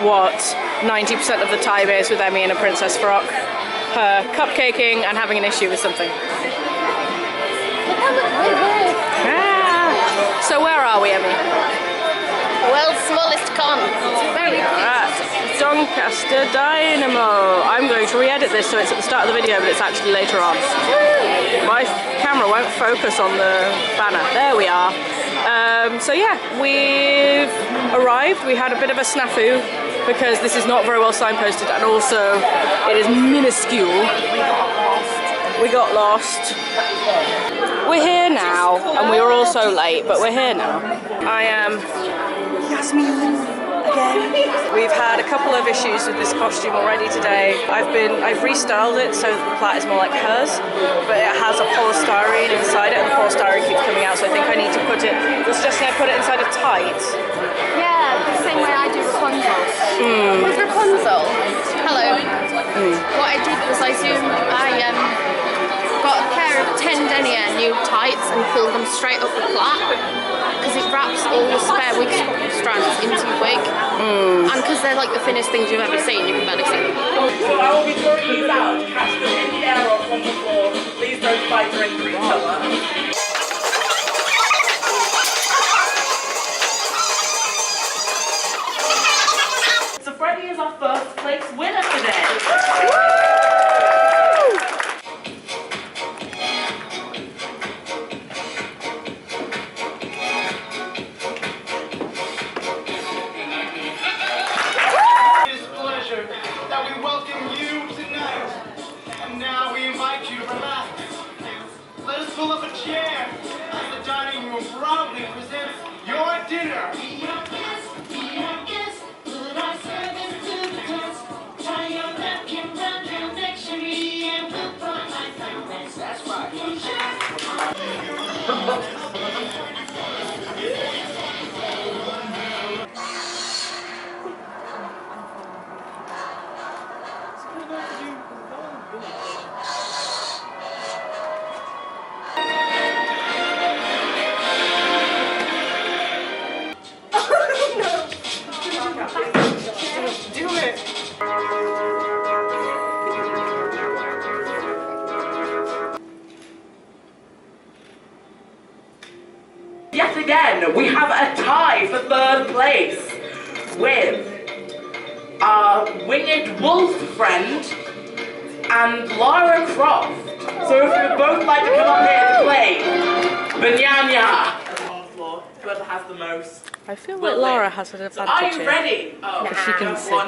what 90% of the time is with Emii in a princess frock. Her cupcaking and having an issue with something. So where are we, Emii? World's smallest con. Very at Doncaster Dynamo. I'm going to re-edit this so it's at the start of the video, but it's actually later on. My camera won't focus on the banner. There we are. So yeah, we've arrived. We had a bit of a snafu because this is not very well signposted, and also it is minuscule. We got lost. We're here now, and we were also late, but we're here now. I am Yasmin again. We've had a couple of issues with this costume already today. I've restyled it so that the plait is more like hers, but it has a polystyrene inside it, and the polystyrene keeps coming out, so I think I need to put it, you're suggesting I put it inside a tight? Yeah, the same way I do Rapunzel. With Rapunzel, hello. What I did was I got a pair of 10 denier new tights and filled them straight up the plait, because it wraps all the spare wig strands into your wig, and because they're like the thinnest things you've ever seen, you can barely see them. So I will be throwing these out, catch them in the air or from the floor. Please don't fight or injure each other. So Freddie is our first place winner today. Pull up a chair as the dining room proudly presents your dinner. That's right. Yet again, we have a tie for third place with our winged wolf friend and Lara Croft. So if you would both like to come up here to play Banyanya on the floor, whoever has the most. I feel like Lara has an advantage. Are you ready? Oh, because she can see.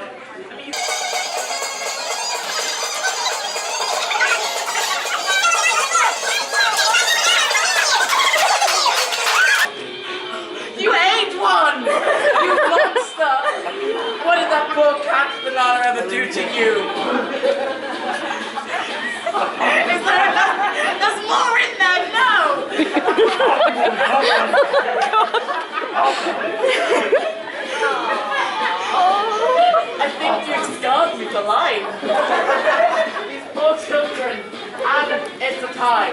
You ate one! You monster! What did that poor cat banana ever do to you? There's more in there, no! I think you scarred me for life. These poor children. And it's a tie.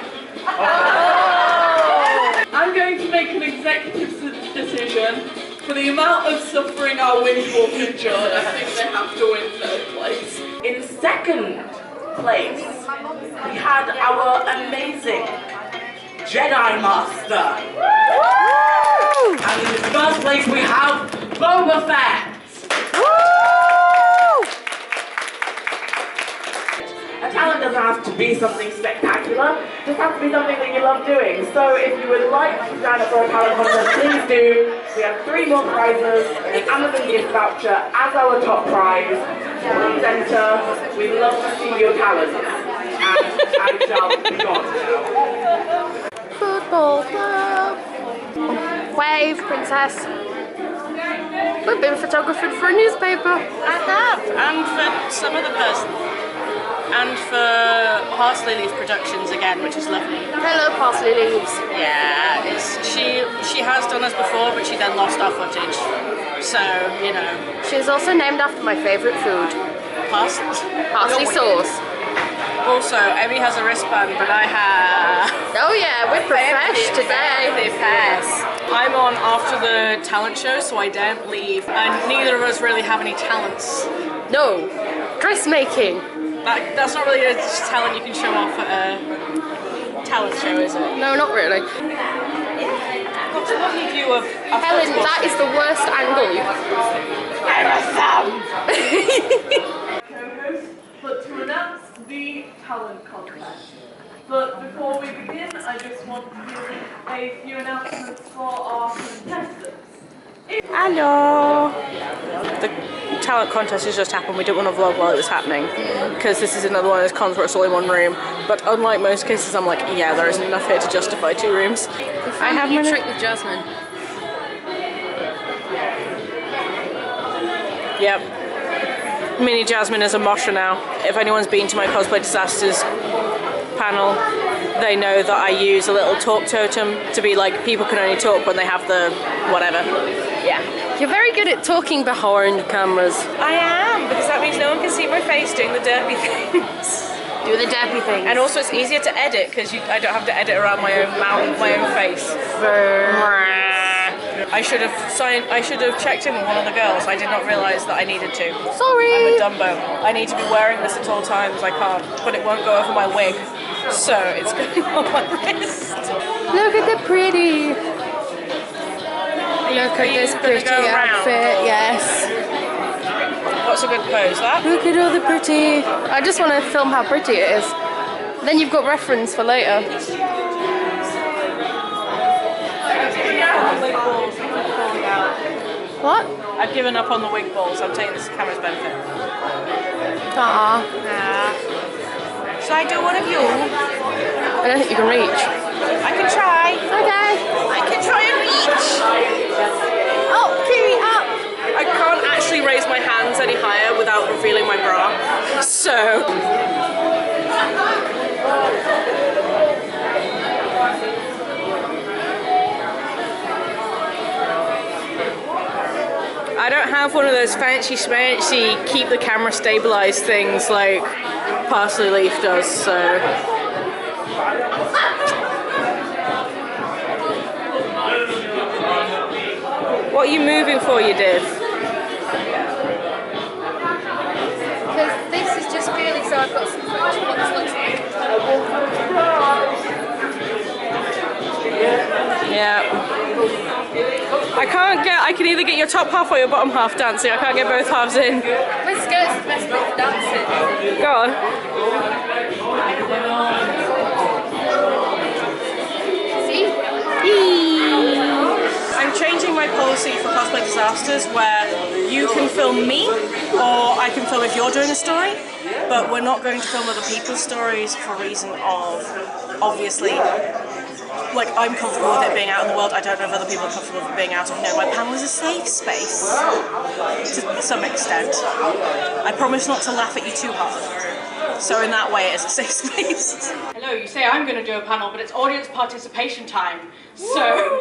I'm going to make an executive decision. For the amount of suffering our winged wolf endured, I think they have to win third place. In second place, we had our amazing Jedi Master. Woo! And in first place, we have Boba Fett. A talent doesn't have to be something spectacular, it just has to be something that you love doing. So if you would like to sign up for a talent contest, please do. We have 3 more prizes, an Amazon gift voucher as our top prize. Please enter. We'd love to see your talent. And I shall be gone now. Football club. Wave, princess. We've been photographed for a newspaper. I have, and for some other person. And for Parsley Leaves Productions again, which is lovely. Hello, Parsley Leaves. Yeah, she has done us before, but she then lost our footage. So, you know. She's also named after my favourite food. Parsley sauce. Also, Emii has a wristband, but I have... Oh yeah, we're profesh today. I'm on after the talent show, so I don't leave. And neither of us really have any talents. No, dressmaking. That's not really a talent you can show off at a talent show, is it? No, not really. What's a lovely view of Helen, that is the worst angle you've... co-host, but to announce the talent contest. But before we begin, I just want to give a few announcements for our contestants. Hello! The talent contest has just happened. We didn't want to vlog while it was happening because this is another one of those cons where it's all in one room. But unlike most cases, I'm like, yeah, there isn't enough here to justify 2 rooms. I have you trick with Jasmine. Yep. Mini Jasmine is a mosher now. If anyone's been to my Cosplay Disasters panel, they know that I use a little talk totem to be like, people can only talk when they have the whatever. Yeah. You're very good at talking behind cameras. I am, because that means no one can see my face doing the derpy things. Do the derpy things. And also it's easier to edit because I don't have to edit around my own mouth, my own face. I should have checked in with one of the girls. I did not realise that I needed to. Sorry. I'm a Dumbo. I need to be wearing this at all times. I can't, but it won't go over my wig. So it's going on my wrist. Look at the pretty. Look at this pretty outfit, yes. What's a good pose, that? Look at all the pretty. I just want to film how pretty it is. Then you've got reference for later. What? I've given up on the wig balls. I'm taking this camera's benefit. Aww. Shall I do one of you? I don't think you can reach. I can try. Okay. I can try and reach. Oh, Kiwi, up. I can't actually raise my hands any higher without revealing my bra. So. I don't have one of those fancy schmancy keep the camera stabilized things like Parsley Leaf does, so. What are you moving for, you div? Because this is just purely so I've got some footage of what this looks like. Yeah. I can either get your top half or your bottom half dancing. I can't get both halves in. My skirt's the best bit for dancing. Go on. See? I'm changing my policy for Cosplay Disasters where you can film me or I can film if you're doing a story, but we're not going to film other people's stories for reason of, obviously, like, I'm comfortable with it being out in the world. I don't know if other people are comfortable with it being out of my panel is a safe space to some extent. I promise not to laugh at you too hard. So in that way, it's a safe space. Hello, you say I'm going to do a panel, but it's audience participation time. So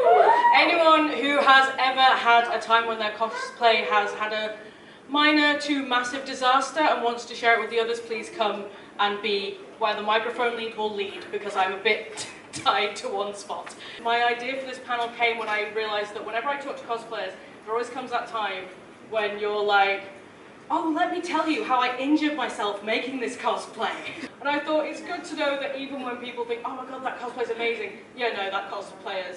anyone who has ever had a time when their cosplay has had a minor to massive disaster and wants to share it with the others, please come and be where the microphone lead will lead, because I'm a bit tied to one spot. My idea for this panel came when I realised that whenever I talk to cosplayers, there always comes that time when you're like, oh, let me tell you how I injured myself making this cosplay. And I thought it's good to know that even when people think, oh my god, that cosplay's amazing, yeah, no, that cosplayer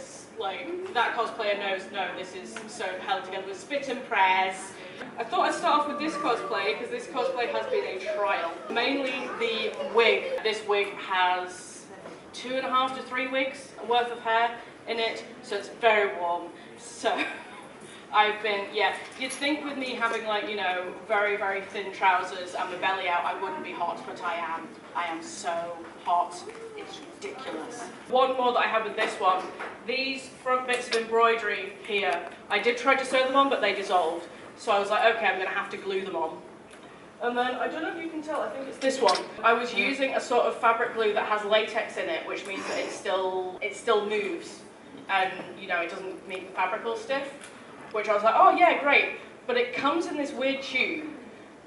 knows, no, this is so held together with spit and prayers. I thought I'd start off with this cosplay, because this cosplay has been a trial. Mainly the wig. This wig has 2.5 to 3 weeks worth of hair in it, so it's very warm. So I've been, yeah, you'd think with me having, like, you know, very, very thin trousers and my belly out, I wouldn't be hot, but I am. I am so hot. It's ridiculous. One more that I have with this one. These front bits of embroidery here, I did try to sew them on, but they dissolved. So I was like, okay, I'm going to have to glue them on. And then, I don't know if you can tell, I think it's this one. I was using a sort of fabric glue that has latex in it, which means that it still moves. And, you know, it doesn't make the fabric all stiff. Which I was like, oh yeah, great. But it comes in this weird tube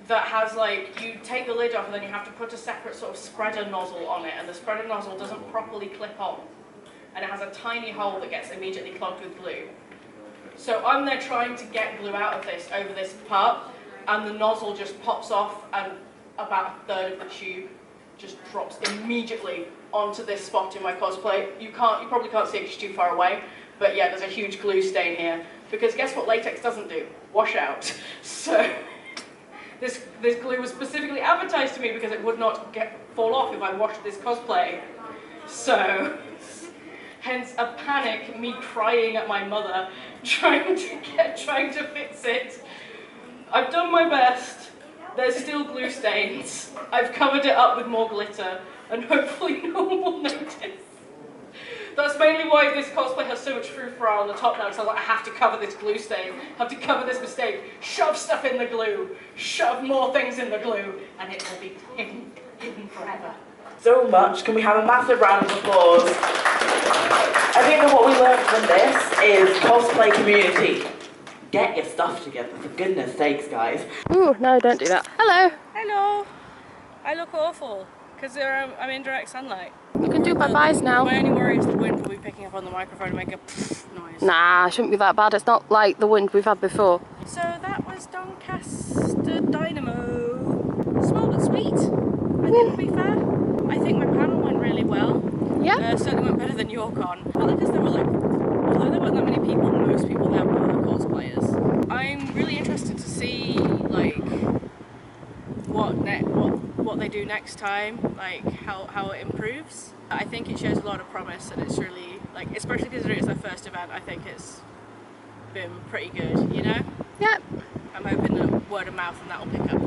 that has like, you take the lid off and then you have to put a separate sort of spreader nozzle on it, and the spreader nozzle doesn't properly clip on. And it has a tiny hole that gets immediately clogged with glue. So I'm there trying to get glue out of this over this part, and the nozzle just pops off and about a third of the tube just drops immediately onto this spot in my cosplay. You probably can't see it because you're too far away, but yeah, there's a huge glue stain here. Because guess what latex doesn't do? Wash out. So this glue was specifically advertised to me because it would not fall off if I washed this cosplay. So, hence a panic, me crying at my mother, trying to fix it. I've done my best. There's still glue stains. I've covered it up with more glitter, and hopefully no one will notice. That's mainly why this cosplay has so much frou-frou on the top now, because I'm like, I have to cover this glue stain, I have to cover this mistake, shove stuff in the glue, shove more things in the glue, and it will be hidden forever. So much. Can we have a massive round of applause? I think that what we learned from this is cosplay community. Get your stuff together, for goodness sakes, guys. Ooh, no, don't do that. Hello. Hello. I look awful, because I'm in direct sunlight. You can do bye-byes now. My only worry is the wind will be picking up on the microphone and make a noise. Nah, it shouldn't be that bad. It's not like the wind we've had before. So that was Doncaster Dynamo. Small but sweet, I think, to be fair. I think my panel went really well. Yeah. Certainly went better than your con. Partly because there were like, although there weren't that many people, most people there were cosplayers. I'm really interested to see like what they do next time, like how it improves. I think it shows a lot of promise, and it's really like, especially considering it's their first event, I think it's been pretty good, you know? Yep. I'm hoping that word of mouth and that will pick up.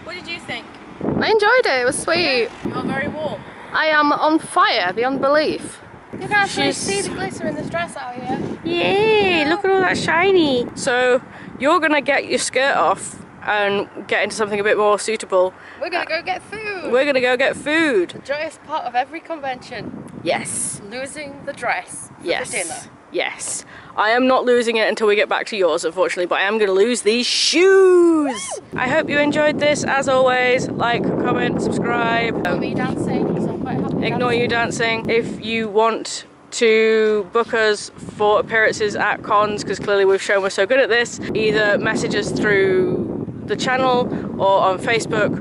What did you think? I enjoyed it. It was sweet. You're very warm. I am on fire beyond belief. You can actually see the glitter in this dress out here. Yay! Look at all that shiny. So you're gonna get your skirt off and get into something a bit more suitable. We're gonna go get food. We're gonna go get food. The joyous part of every convention. Yes. Losing the dress for Yes. the dinner. Yes. I am not losing it until we get back to yours, unfortunately, but I am going to lose these shoes. I hope you enjoyed this. As always, like, comment, subscribe. Ignore me dancing, because I'm quite happy. Ignore you dancing. If you want to book us for appearances at cons, because clearly we've shown we're so good at this, either message us through the channel or on Facebook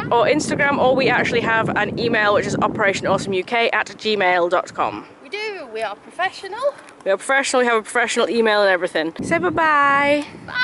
Or Instagram, or we actually have an email, which is operationawesomeuk@gmail.com. We do. We are professional. We are professional, we have a professional email and everything. Say bye-bye. Bye.